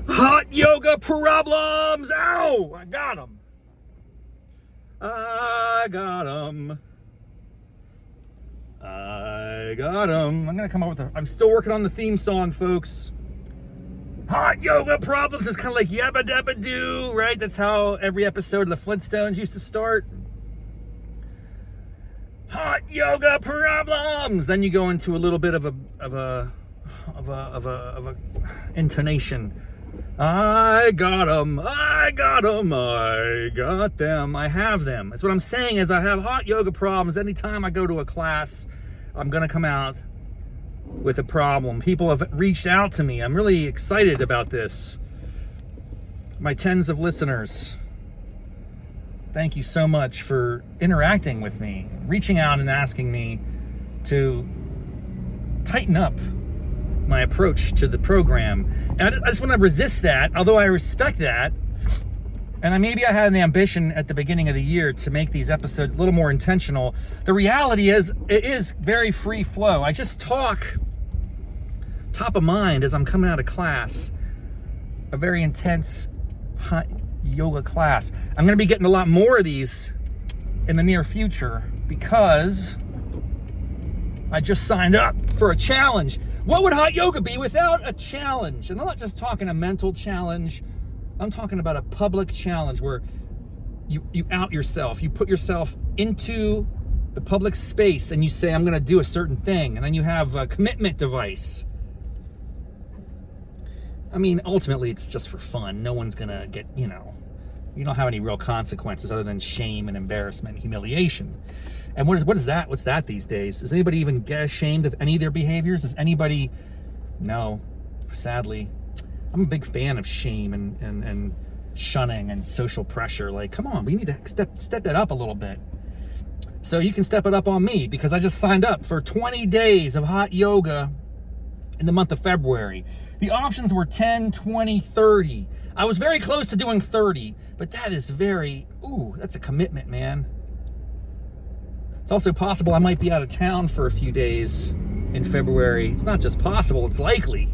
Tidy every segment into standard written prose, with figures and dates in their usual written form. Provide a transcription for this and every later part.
Hot yoga problems! Ow! I got them. I got them. I'm gonna come up with I'm still working on the theme song, folks. Hot yoga problems is kind of like yabba dabba doo, right? That's how every episode of the Flintstones used to start. Hot yoga problems. Then you go into a little bit of a intonation. I got them. I got them. I got them. I have them. That's what I'm saying is I have hot yoga problems. Anytime I go to a class, I'm going to come out with a problem. People have reached out to me. I'm really excited about this. My tens of listeners, thank you so much for interacting with me, reaching out and asking me to tighten up my approach to the program. And I just want to resist that, although I respect that. And maybe I had an ambition at the beginning of the year to make these episodes a little more intentional. The reality is, it is very free flow. I just talk top of mind as I'm coming out of class, a very intense hot yoga class. I'm going to be getting a lot more of these in the near future because I just signed up for a challenge. What would hot yoga be without a challenge? And I'm not just talking a mental challenge. I'm talking about a public challenge where you out yourself. You put yourself into the public space and you say, I'm going to do a certain thing. And then you have a commitment device. I mean, ultimately, it's just for fun. No one's going to get, you don't have any real consequences other than shame and embarrassment and humiliation. And what is that? What's that these days? Does anybody even get ashamed of any of their behaviors? Does anybody? No, sadly. I'm a big fan of shame and shunning and social pressure. Like, come on, we need to step that up a little bit. So you can step it up on me because I just signed up for 20 days of hot yoga in the month of February. The options were 10, 20, 30. I was very close to doing 30, but that is that's a commitment, man. It's also possible I might be out of town for a few days in February. It's not just possible, it's likely.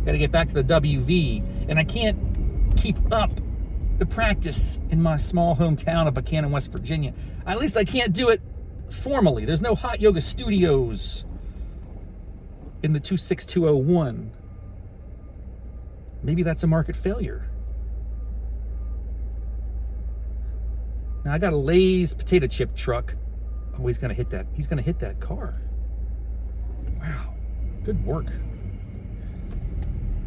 Got to get back to the WV, and I can't keep up the practice in my small hometown of Buchanan, West Virginia. At least I can't do it formally. There's no hot yoga studios in the 26201. Maybe that's a market failure. Now I got a Lay's potato chip truck. Oh, he's gonna hit that. He's gonna hit that car. Wow, good work.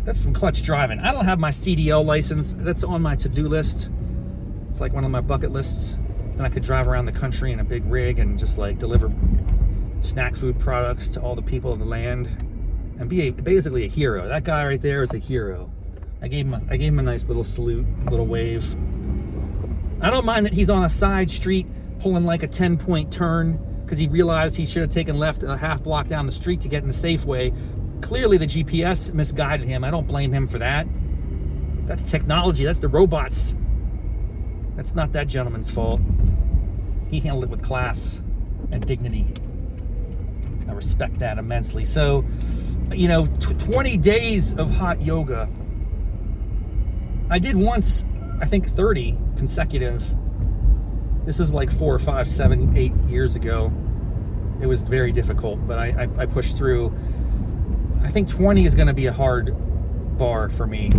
That's some clutch driving. I don't have my CDL license. That's on my to-do list. It's like one of my bucket lists. Then I could drive around the country in a big rig and just like deliver snack food products to all the people of the land and be basically a hero. That guy right there is a hero. I gave him a nice little salute, a little wave. I don't mind that he's on a side street pulling like a 10-point turn because he realized he should have taken left a half block down the street to get in the Safeway. Clearly the GPS misguided him. I don't blame him for that. That's technology. That's the robots. That's not that gentleman's fault. He handled it with class and dignity. I respect that immensely. So, 20 days of hot yoga. I did once, I think 30 consecutive. This is like 4 or 5, 7, 8 years ago. It was very difficult, but I pushed through. I think 20 is going to be a hard bar for me.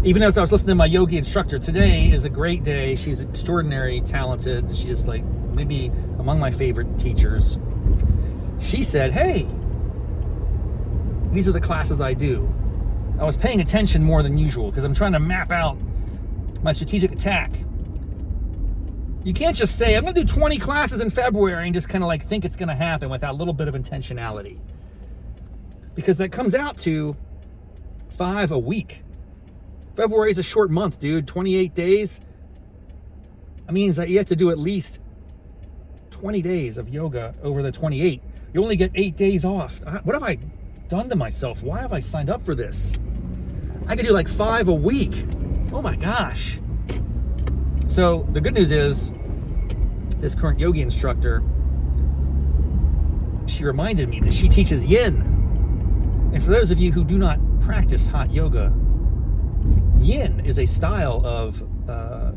Even as I was listening to my yogi instructor, today is a great day. She's extraordinary, talented. She is like maybe among my favorite teachers. She said, hey, these are the classes I do. I was paying attention more than usual because I'm trying to map out my strategic attack. You can't just say, I'm going to do 20 classes in February and just kind of like think it's going to happen without a little bit of intentionality. Because that comes out to 5 a week. February is a short month, dude. 28 days. That means that you have to do at least 20 days of yoga over the 28. You only get 8 days off. What have I done to myself? Why have I signed up for this? I could do like 5 a week. Oh my gosh. So the good news is this current yogi instructor, she reminded me that she teaches yin. And for those of you who do not practice hot yoga, yin is a style of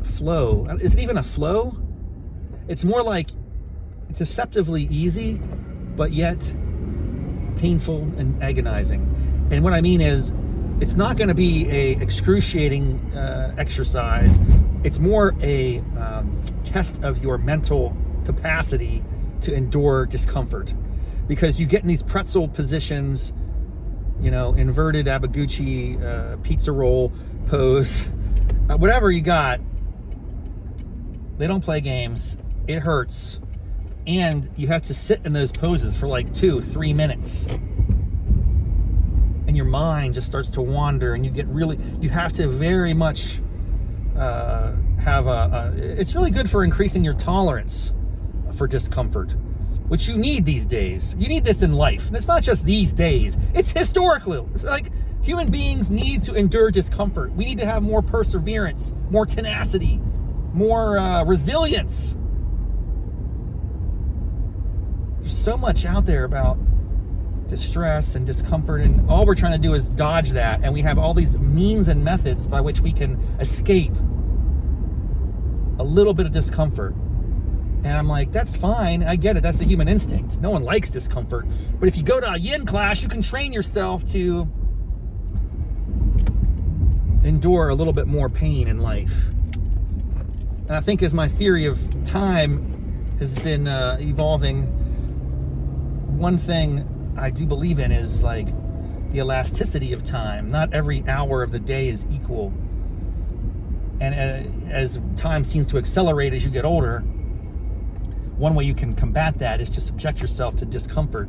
flow. Is it even a flow? It's more like deceptively easy, but yet painful and agonizing. And what I mean is, it's not going to be a excruciating exercise. It's more a test of your mental capacity to endure discomfort, because you get in these pretzel positions, you know, inverted Abbaguchi pizza roll pose, whatever you got. They don't play games. It hurts, and you have to sit in those poses for like 2-3 minutes. And your mind just starts to wander, and you have to very much it's really good for increasing your tolerance for discomfort, which you need these days. You need this in life. And it's not just these days, it's historically. It's like human beings need to endure discomfort. We need to have more perseverance, more tenacity, more resilience. There's so much out there about distress and discomfort, and all we're trying to do is dodge that, and we have all these means and methods by which we can escape a little bit of discomfort. And I'm like, that's fine, I get it, that's a human instinct. No one likes discomfort. But if you go to a yin class, you can train yourself to endure a little bit more pain in life. And I think as my theory of time has been evolving, one thing I do believe in is like the elasticity of time. Not every hour of the day is equal. And as time seems to accelerate as you get older, one way you can combat that is to subject yourself to discomfort,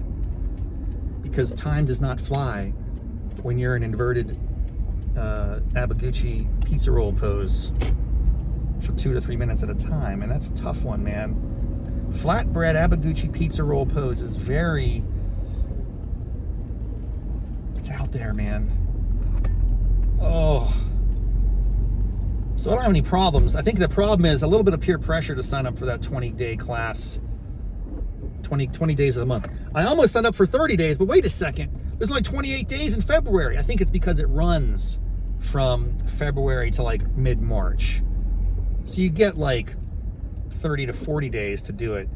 because time does not fly when you're in inverted Abbaguchi pizza roll pose for 2 to 3 minutes at a time. And that's a tough one, man. Flatbread Abbaguchi pizza roll pose is very... it's out there, man. Oh. So I don't have any problems. I think the problem is a little bit of peer pressure to sign up for that 20-day class. 20 days of the month. I almost signed up for 30 days, but wait a second. There's only 28 days in February. I think it's because it runs from February to like mid-March. So you get like 30 to 40 days to do it.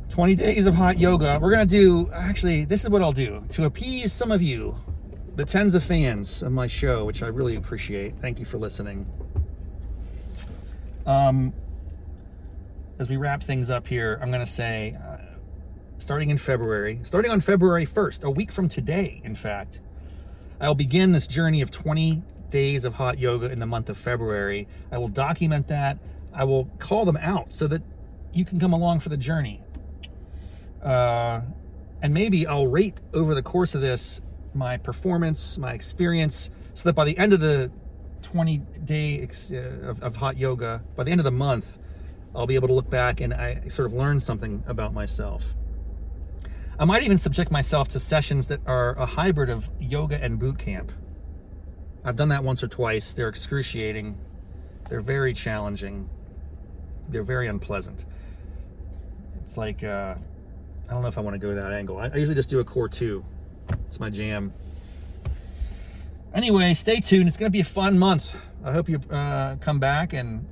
20 days of hot yoga. We're going to do, actually, this is what I'll do to appease some of you, the tens of fans of my show, which I really appreciate. Thank you for listening. As we wrap things up here, I'm going to say, starting on February 1st, a week from today, in fact, I'll begin this journey of 20 days of hot yoga in the month of February. I will document that. I will call them out so that you can come along for the journey. And maybe I'll rate over the course of this my performance, my experience, so that by the end of the 20-day of hot yoga, by the end of the month, I'll be able to look back and I sort of learn something about myself. I might even subject myself to sessions that are a hybrid of yoga and boot camp. I've done that once or twice. They're excruciating. They're very challenging. They're very unpleasant. It's like, I don't know if I want to go that angle. I usually just do a core 2. It's my jam. Anyway, stay tuned. It's going to be a fun month. I hope you come back and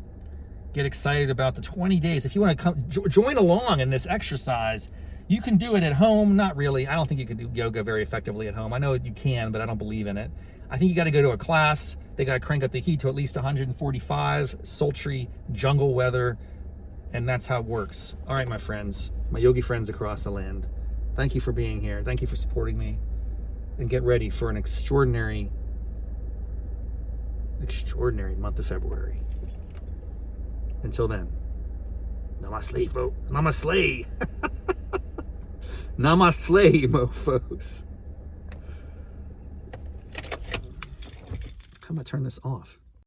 get excited about the 20 days. If you want to come join along in this exercise, you can do it at home. Not really. I don't think you can do yoga very effectively at home. I know you can, but I don't believe in it. I think you got to go to a class. They got to crank up the heat to at least 145, sultry jungle weather, and that's how it works. All right, my friends, my yogi friends across the land, thank you for being here. Thank you for supporting me. And get ready for an extraordinary month of February. Until then, namaste, folks. Namaste. Namaste, mofos. How do I turn this off?